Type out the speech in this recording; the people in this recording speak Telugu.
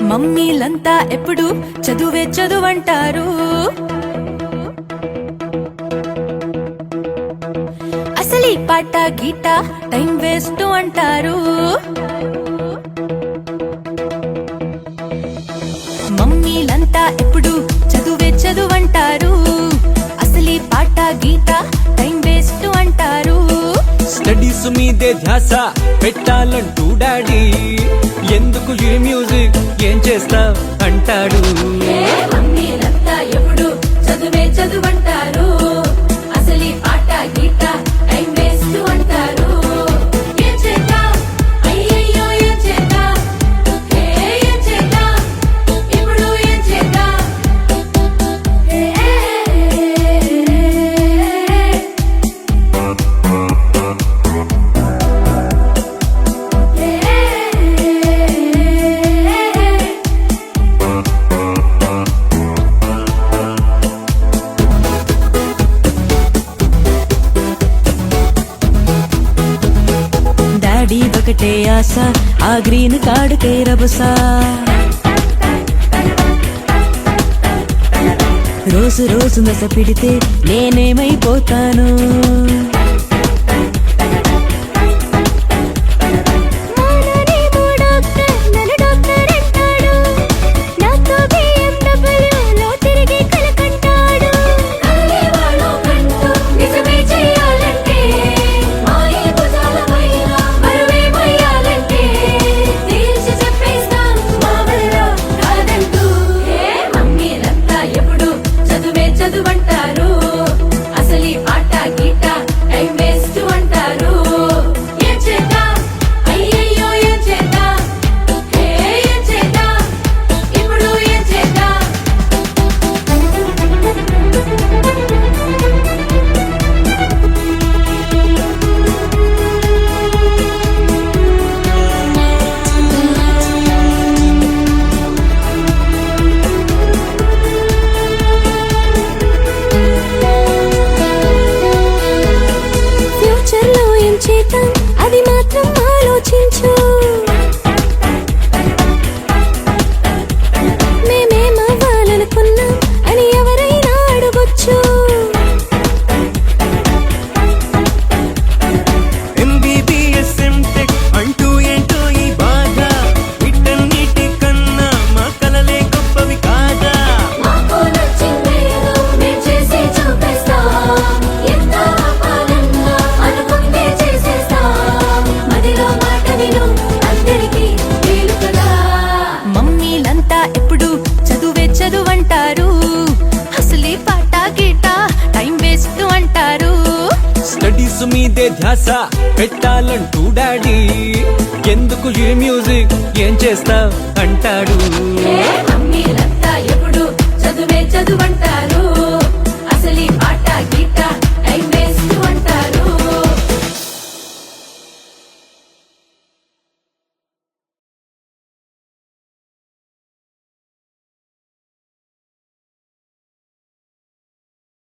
మమ్మీలంతా ఎప్పుడు చదువే చదువంటారు. అసలీ పాట గీట టైం వేస్ట్ అంటారు. మమ్మీలంతా ఎప్పుడు చదువే చదువంటారు. అసలీ పాట గీట టైం వేస్ట్ అంటారు. స్టడీస్ మీదే ధ్యాస పెట్టాలంటూ డాడీ ఎందుకు ఈ మ్యూజిక్ ఏం చేస్తా అంటాడు. మమ్మీలంతా ఎప్పుడు చదువే చదువంటారు. అసలీ పాట గీట టైం వేస్ట్ అంటారు. ఏం చేద్దాం అయ్యయ్యో ఏం చేద్దాం ఏం చేద్దాం ఇప్పుడు ఏం చేద్దాం. డాడీ ఒకటే ఆశ ఆ గ్రీన్ కార్డుకే రభసా. రోజు రోజు నస పిడితే నేనేమైపోతాను. చదువంటారు. అసలీ పాట గీట టైం వేస్ట్ అంటారు. ఏం చేద్దాం అయ్యయ్యో ఏం చేద్దాం ఏం చేద్దాం ఇప్పుడు ఏం చేద్దాం. అది మాత్రం ఆలోచించు. మేమేమవ్వాలనుకున్నాం అని ఎవరైనా అడగొచ్చు. MBBS MTech అంటూ ఏంటో ఈ బాధ వీటన్నిటి కన్నా మా కలలే గొప్పవి కాదా. మాకు నచ్చిందేదో మేం చేసి చూపిస్తాం. ఎంత ఆపాలన్నా అనుకుంటే చేసేస్తాం. మదిలో మాట విను అందరికీ వీలు కదా. మమ్మీలంతా ఎప్పుడు చదువే చదువంటారు. అసలీ పాట గీట టైం వేస్ట్ అంటారు. స్టడీస్ మీదే ధ్యాస పెట్టాలంటూ డాడీ ఎందుకు ఈ మ్యూజిక్ ఏం చేస్తా అంటాడు. మమ్మీలంతా ఎప్పుడు చదువే చదువంటారు.